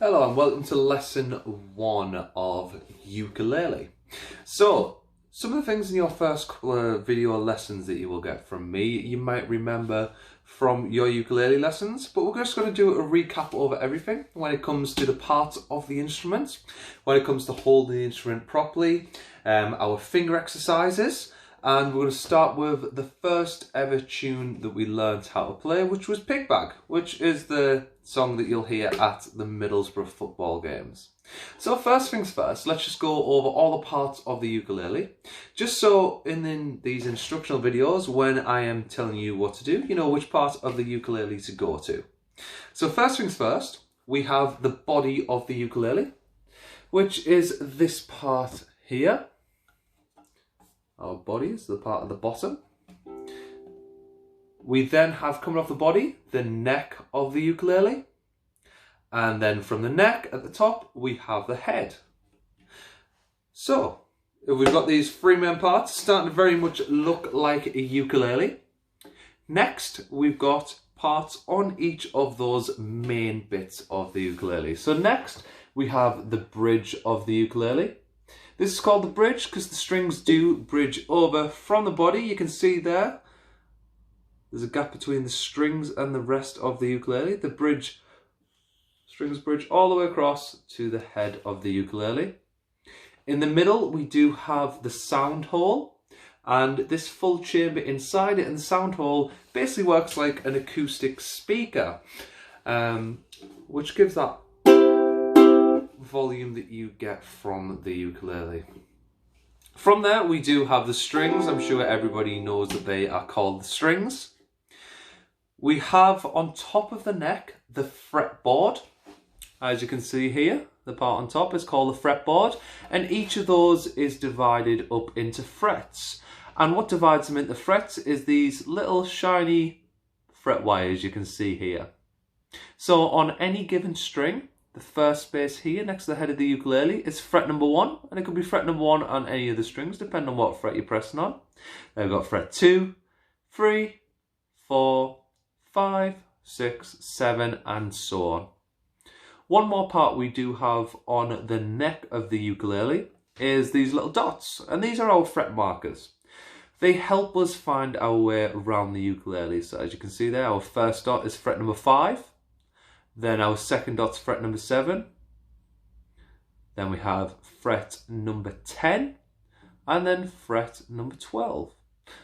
Hello and welcome to lesson 1 of ukulele. So, some of the things in your first couple of video lessons that you will get from me, you might remember from your ukulele lessons, but we're just going to do a recap over everything when it comes to the parts of the instrument, when it comes to holding the instrument properly, our finger exercises, and we're going to start with the first ever tune that we learned how to play, which was Pig Bag, which is the song that you'll hear at the Middlesbrough football games. So first things first, let's just go over all the parts of the ukulele. Just so in these instructional videos, when I am telling you what to do, you know which part of the ukulele to go to. So first things first, we have the body of the ukulele, which is this part here. Our body is the part at the bottom. We then have, coming off the body, the neck of the ukulele. And then from the neck at the top, we have the head. So, if we've got these three main parts, starting to very much look like a ukulele. Next, we've got parts on each of those main bits of the ukulele. So next, we have the bridge of the ukulele. This is called the bridge because the strings do bridge over from the body. You can see there, there's a gap between the strings and the rest of the ukulele. The strings bridge all the way across to the head of the ukulele. In the middle, we do have the sound hole, and this full chamber inside it, and the sound hole basically works like an acoustic speaker, which gives that volume that you get from the ukulele. From there, we do have the strings. I'm sure everybody knows that they are called the strings. We have on top of the neck the fretboard. As you can see here, the part on top is called the fretboard, and each of those is divided up into frets. And what divides them into frets is these little shiny fret wires you can see here. So on any given string, the first space here next to the head of the ukulele is fret number 1, and it could be fret number 1 on any of the strings depending on what fret you're pressing on. Then we've got fret 2, 3, 4, 5, 6, 7 and so on. One more part we do have on the neck of the ukulele is these little dots, and these are our fret markers. They help us find our way around the ukulele. So as you can see there, our first dot is fret number 5. Then our second dot's fret number 7. Then we have fret number 10. And then fret number 12.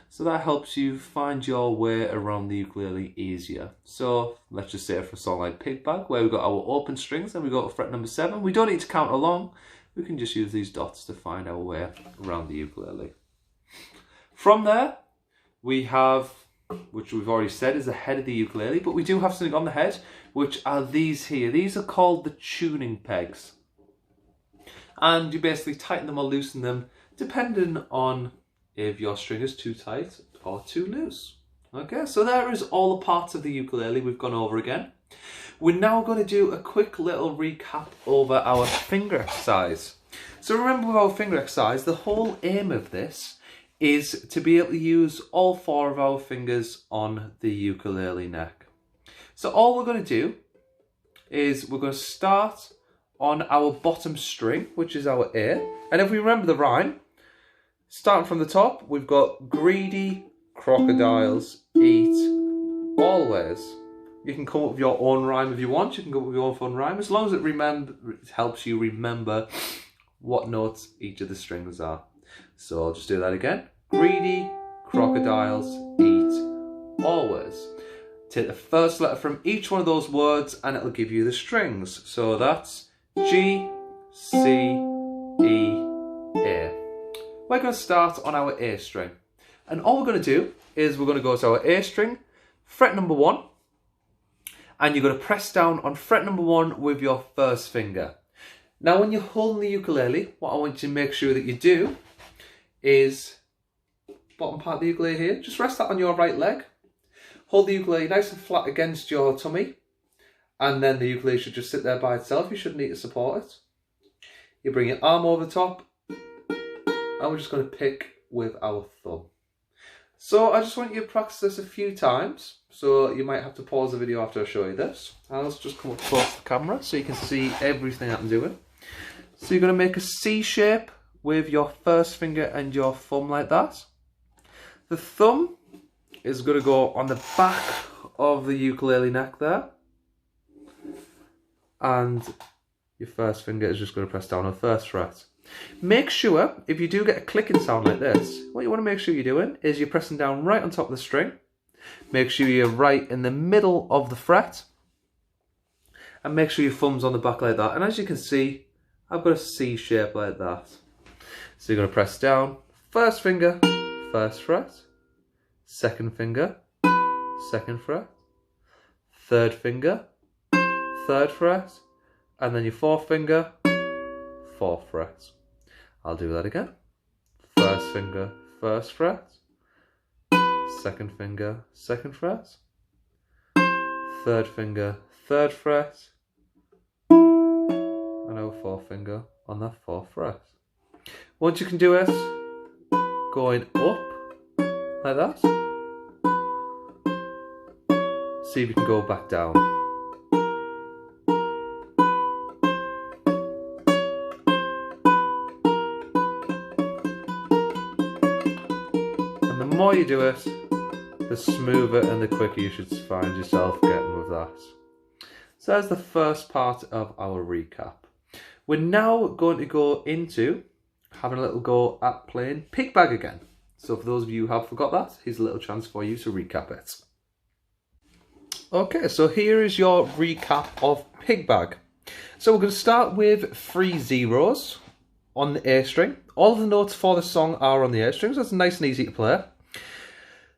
So that helps you find your way around the ukulele easier. So let's just say for a song like Pig Bag, where we've got our open strings and we go to fret number 7. We don't need to count along. We can just use these dots to find our way around the ukulele. From there, we have, which we've already said is the head of the ukulele, but we do have something on the head, which are these here. These are called the tuning pegs. And you basically tighten them or loosen them depending on if your string is too tight or too loose. Okay, so there is all the parts of the ukulele we've gone over again. We're now going to do a quick little recap over our finger exercise. So remember with our finger exercise, the whole aim of this is to be able to use all 4 of our fingers on the ukulele neck. So all we're going to do is we're going to start on our bottom string, which is our A. And if we remember the rhyme, starting from the top, we've got greedy crocodiles eat always. You can come up with your own rhyme if you want. You can come up with your own fun rhyme, as long as it helps you remember what notes each of the strings are. So I'll just do that again. Greedy crocodiles eat always. Take the first letter from each one of those words and it'll give you the strings. So that's G, C, E, A. We're going to start on our A string. And all we're going to do is we're going to go to our A string, fret number 1, and you're going to press down on fret number 1 with your first finger. Now when you're holding the ukulele, what I want you to make sure that you do is, bottom part of the ukulele here, just rest that on your right leg. Hold the ukulele nice and flat against your tummy, and then the ukulele should just sit there by itself. You shouldn't need to support it. You bring your arm over the top, and we're just going to pick with our thumb. So I just want you to practice this a few times. so you might have to pause the video after I show you this. And let's just come up close to the camera so you can see everything that I'm doing. So you're going to make a C shape with your first finger and your thumb like that. The thumb is going to go on the back of the ukulele neck there. And your first finger is just going to press down on the first fret. Make sure, if you do get a clicking sound like this, what you want to make sure you're doing is you're pressing down right on top of the string. Make sure you're right in the middle of the fret. And make sure your thumb's on the back like that. And as you can see, I've got a C shape like that. So you're going to press down, first finger, first fret, second finger, second fret, third finger, third fret, and then your fourth finger, fourth fret. I'll do that again. First finger, first fret, second finger, second fret, third finger, third fret, and our fourth finger on that fourth fret. Once you can do it, going up like that, see if you can go back down. And the more you do it, the smoother and the quicker you should find yourself getting with that. So that's the first part of our recap. We're now going to go into having a little go at playing Pig Bag again. So for those of you who have forgot that, here's a little chance for you to recap it. Okay, so here is your recap of Pig Bag. So we're going to start with 3 zeros on the A string. All of the notes for the song are on the A string, so it's nice and easy to play.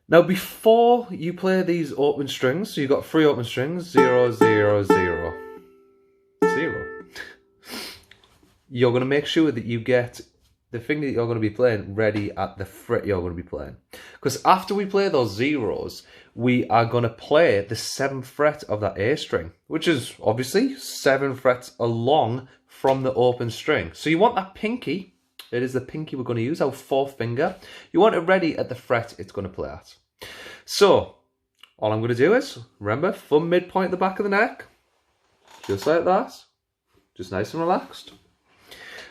Now before you play these open strings, so you've got 3 open strings, 0, 0, 0, 0. You're going to make sure that you get the finger that you're going to be playing ready at the fret you're going to be playing. Because after we play those zeros, we are going to play the 7th fret of that A string, which is obviously 7 frets along from the open string. So you want that pinky, it is the pinky we're going to use, our 4th finger. You want it ready at the fret it's going to play at. So, all I'm going to do is, remember, thumb midpoint at the back of the neck, just like that, just nice and relaxed.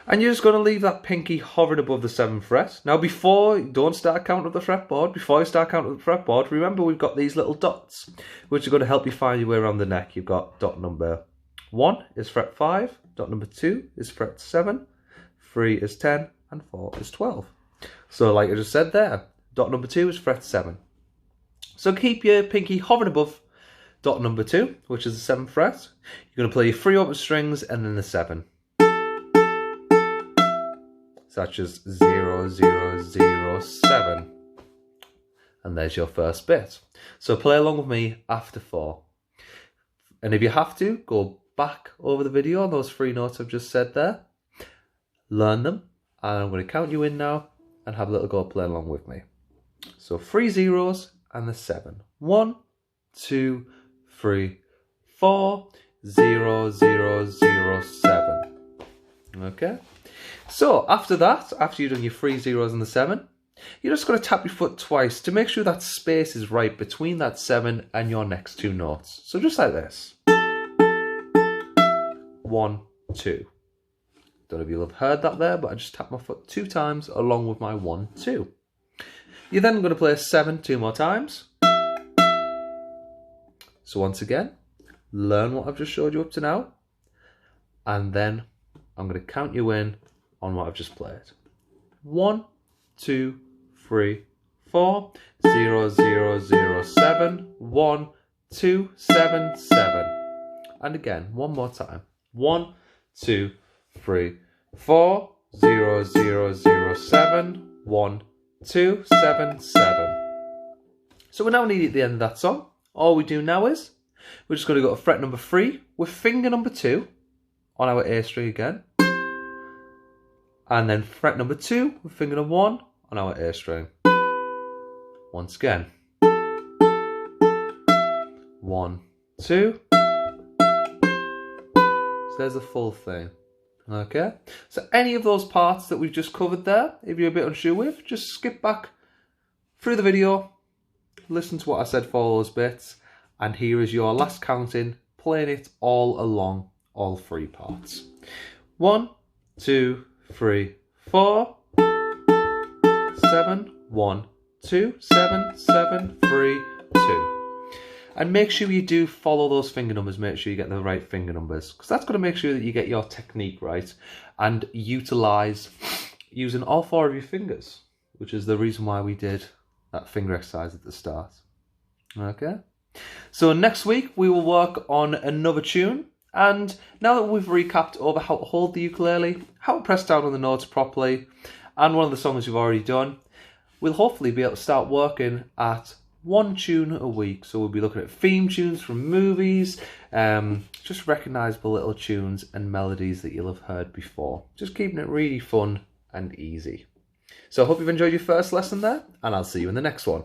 And you're just going to leave that pinky hovering above the 7th fret. Now don't start counting up the fretboard. Before you start counting up the fretboard, remember we've got these little dots, which are going to help you find your way around the neck. You've got dot number 1 is fret 5, dot number 2 is fret 7, 3 is 10, and 4 is 12. So like I just said there, dot number 2 is fret 7. So keep your pinky hovering above dot number 2, which is the 7th fret. You're going to play your 3 open strings and then the 7. Such as 0, 0, 0, 7. And there's your first bit. So play along with me after 4. And if you have to, go back over the video on those 3 notes I've just said there. Learn them. And I'm going to count you in now and have a little go play along with me. So 3 zeros and the 7. 1, 2, 3, 4, 0, 0, 0, 7. Okay? So after that, after you've done your 3 zeros and the 7, you're just going to tap your foot twice to make sure that space is right between that 7 and your next 2 notes. So just like this. 1, 2. Don't know if you'll have heard that there, but I just tapped my foot 2 times along with my 1, 2. You're then going to play a 7 2 more times. So once again, learn what I've just showed you up to now. And then I'm going to count you in on what I've just played. 1, 2, 3, 4, 0, 0, 0, 7, 1, 2, 7, 7. And again, one more time. 1, 2, 3, 4, 0, 0, 0, 7, 1, 2, 7, 7. So we're now nearly at the end of that song. All we do now is, we're just going to go to fret number 3 with finger number 2 on our A string again. And then fret number 2 with finger number 1 on our A string. Once again. 1, 2. So there's the full thing. Okay. So any of those parts that we've just covered there, if you're a bit unsure with, just skip back through the video listen to what I said for all those bits, and here is your last counting, playing it all along, all 3 parts. 1, 2, 3, 4, 7, 1, 2, 7, 7, 3, 2. And make sure you do follow those finger numbers, make sure you get the right finger numbers, because that's going to make sure that you get your technique right and utilise using all 4 of your fingers, which is the reason why we did that finger exercise at the start. Okay, so next week we will work on another tune, and now that we've recapped over how to hold the ukulele, how to press down on the notes properly, and one of the songs you've already done, we'll hopefully be able to start working at 1 tune a week. So we'll be looking at theme tunes from movies, just recognisable little tunes and melodies that you'll have heard before. Just keeping it really fun and easy. So I hope you've enjoyed your first lesson there, and I'll see you in the next one.